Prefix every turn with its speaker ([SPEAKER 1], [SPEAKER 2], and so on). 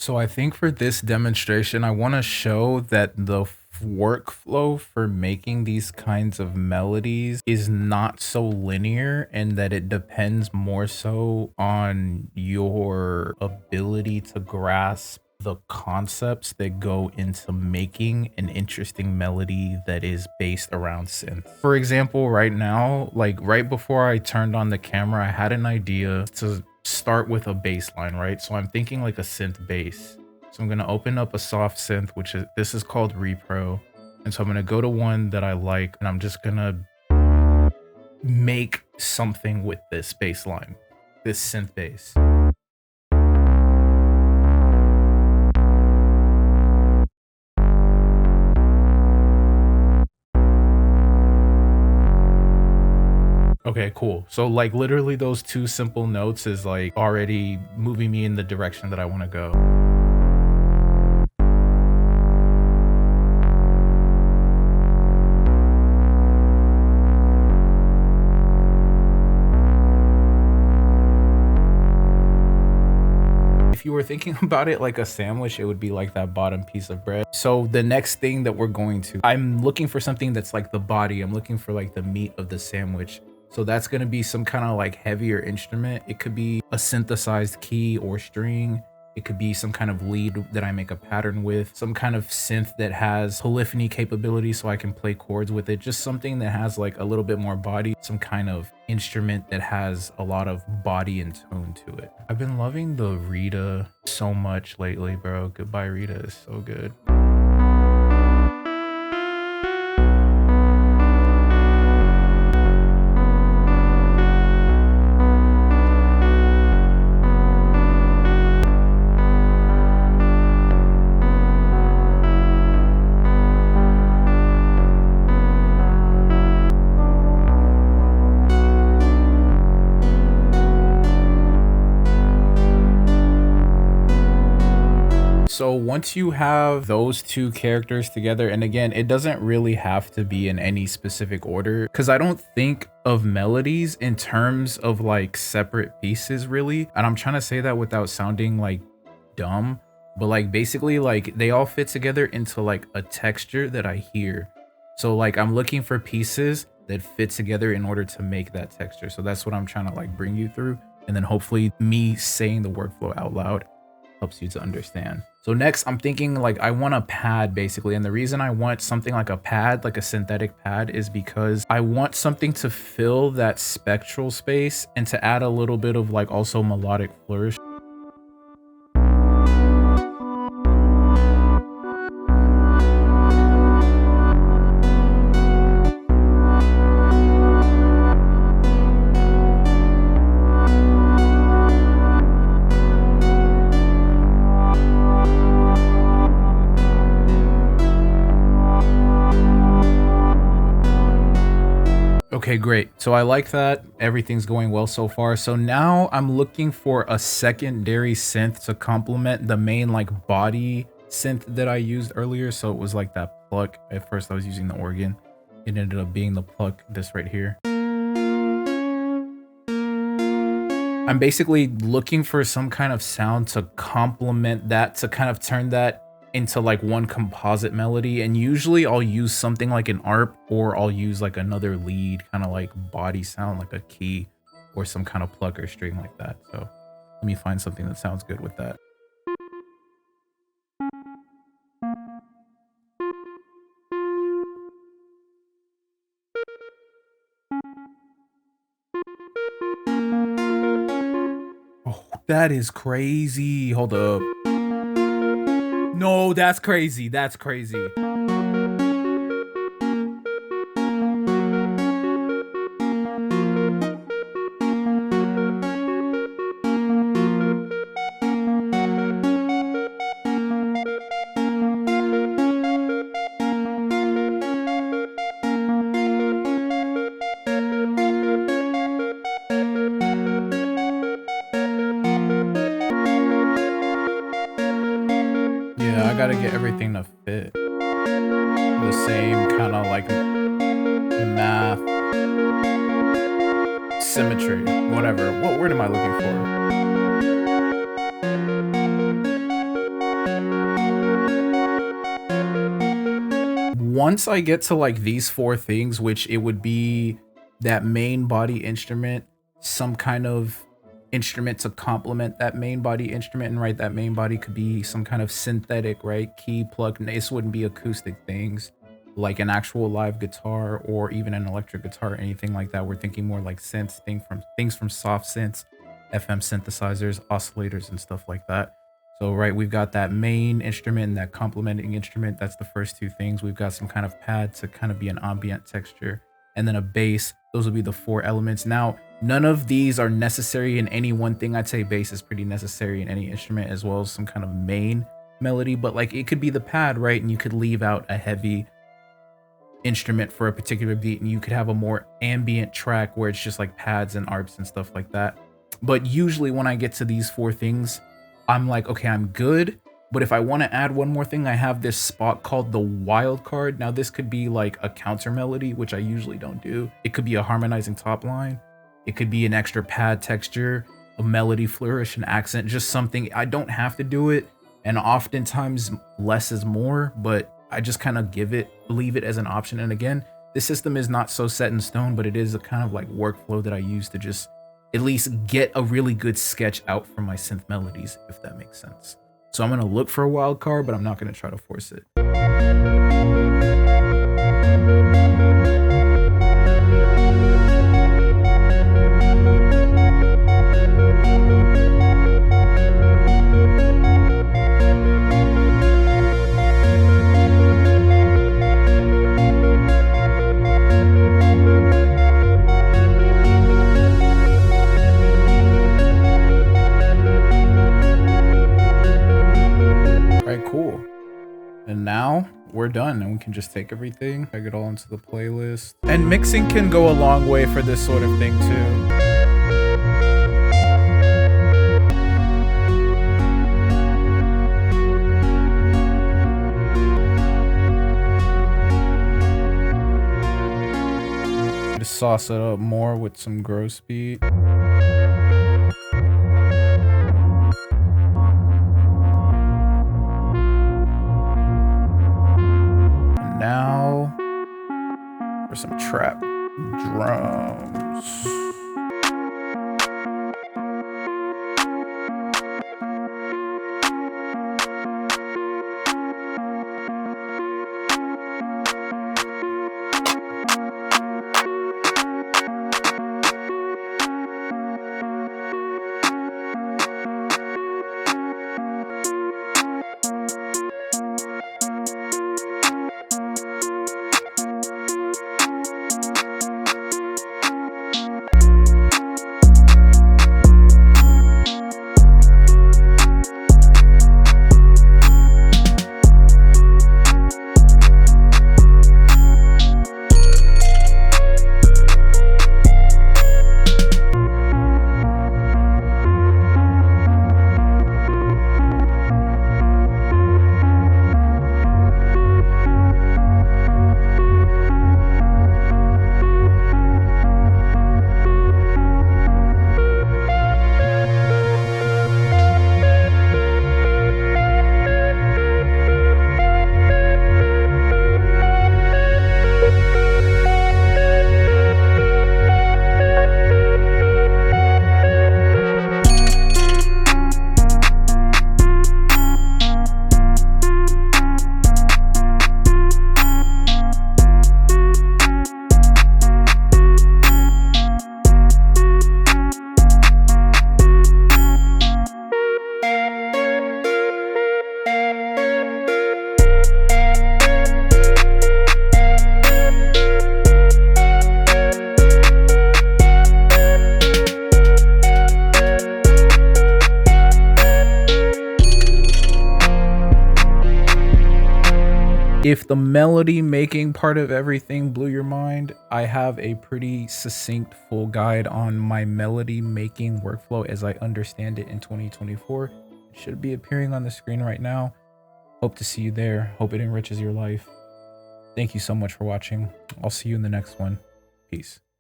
[SPEAKER 1] So I think for this demonstration, I want to show that the workflow for making these kinds of melodies is not so linear and that it depends more so on your ability to grasp the concepts that go into making an interesting melody that is based around synth. For example, right now, like right before I turned on the camera, I had an idea to start with a bass line, right? So I'm thinking like a synth bass. So I'm going to open up a soft synth, which is, this is called Repro. And so I'm going to go to one that I like, and I'm just going to make something with this bass line, this synth bass. Okay, cool. So like literally those two simple notes is like already moving me in the direction that I want to go. If you were thinking about it like a sandwich, it would be like that bottom piece of bread. So the next thing that we're going to, I'm looking for something that's like the body. I'm looking for like the meat of the sandwich. So that's going to be some kind of like heavier instrument. It could be a synthesized key or string. It could be some kind of lead that I make a pattern with, some kind of synth that has polyphony capability so I can play chords with it. Just something that has like a little bit more body, some kind of instrument that has a lot of body and tone to it. I've been loving the Rita so much lately, bro. Goodbye Rita is so good. So once you have those two characters together, and again, it doesn't really have to be in any specific order, because I don't think of melodies in terms of like separate pieces really. And I'm trying to say that without sounding like dumb, but like basically like they all fit together into like a texture that I hear. So like I'm looking for pieces that fit together in order to make that texture. So that's what I'm trying to like bring you through. And then hopefully me saying the workflow out loud helps you to understand. So next I'm thinking like I want a pad basically, and the reason I want something like a pad, like a synthetic pad, is because I want something to fill that spectral space and to add a little bit of like also melodic flourish. Okay, great. So I like that. Everything's going well so far. So now I'm looking for a secondary synth to complement the main like body synth that I used earlier. So it was like that pluck. At first I was using the organ. It ended up being the pluck, this right here. I'm basically looking for some kind of sound to complement that, to kind of turn that into like one composite melody. And usually I'll use something like an arp, or I'll use like another lead kind of like body sound, like a key or some kind of pluck or string like that. So let me find something that sounds good with that. Oh, that is crazy. Hold up. No, that's crazy. That's crazy. Yeah, I gotta get everything to fit. The same kind of like math, symmetry, whatever. What word am I looking for? once I get to like these 4 things, which it would be that main body instrument, some kind of instrument to complement that main body instrument, and right, that main body could be some kind of synthetic, right, key plug. This wouldn't be acoustic things like an actual live guitar or even an electric guitar or anything like that. We're thinking more like synths, things from soft synths, FM synthesizers, oscillators, and stuff like that. So right, we've got that main instrument and that complementing instrument. That's the first 2 things. We've got some kind of pad to kind of be an ambient texture, and then a bass. Those would be the 4 elements. Now, none of these are necessary in any one thing. I'd say bass is pretty necessary in any instrument, as well as some kind of main melody, but like it could be the pad, right? And you could leave out a heavy instrument for a particular beat, and you could have a more ambient track where it's just like pads and arps and stuff like that. But usually when I get to these 4 things, I'm like, okay, I'm good. But if I want to add one more thing, I have this spot called the wild card. Now this could be like a counter melody, which I usually don't do. It could be a harmonizing top line. It could be an extra pad texture, a melody flourish, an accent, just something. I don't have to do it. And oftentimes less is more, but I just kind of leave it as an option. And again, this system is not so set in stone, but it is a kind of like workflow that I use to just at least get a really good sketch out from my synth melodies, if that makes sense. So I'm going to look for a wild card, but I'm not going to try to force it. Cool. And now we're done, and we can just take everything, drag it all into the playlist. And mixing can go a long way for this sort of thing too. To sauce it up more with some gross beat. Now for some trap drums. If the melody making part of everything blew your mind, I have a pretty succinct full guide on my melody making workflow as I understand it in 2024. It should be appearing on the screen right now. Hope to see you there. Hope it enriches your life. Thank you so much for watching. I'll see you in the next one. Peace.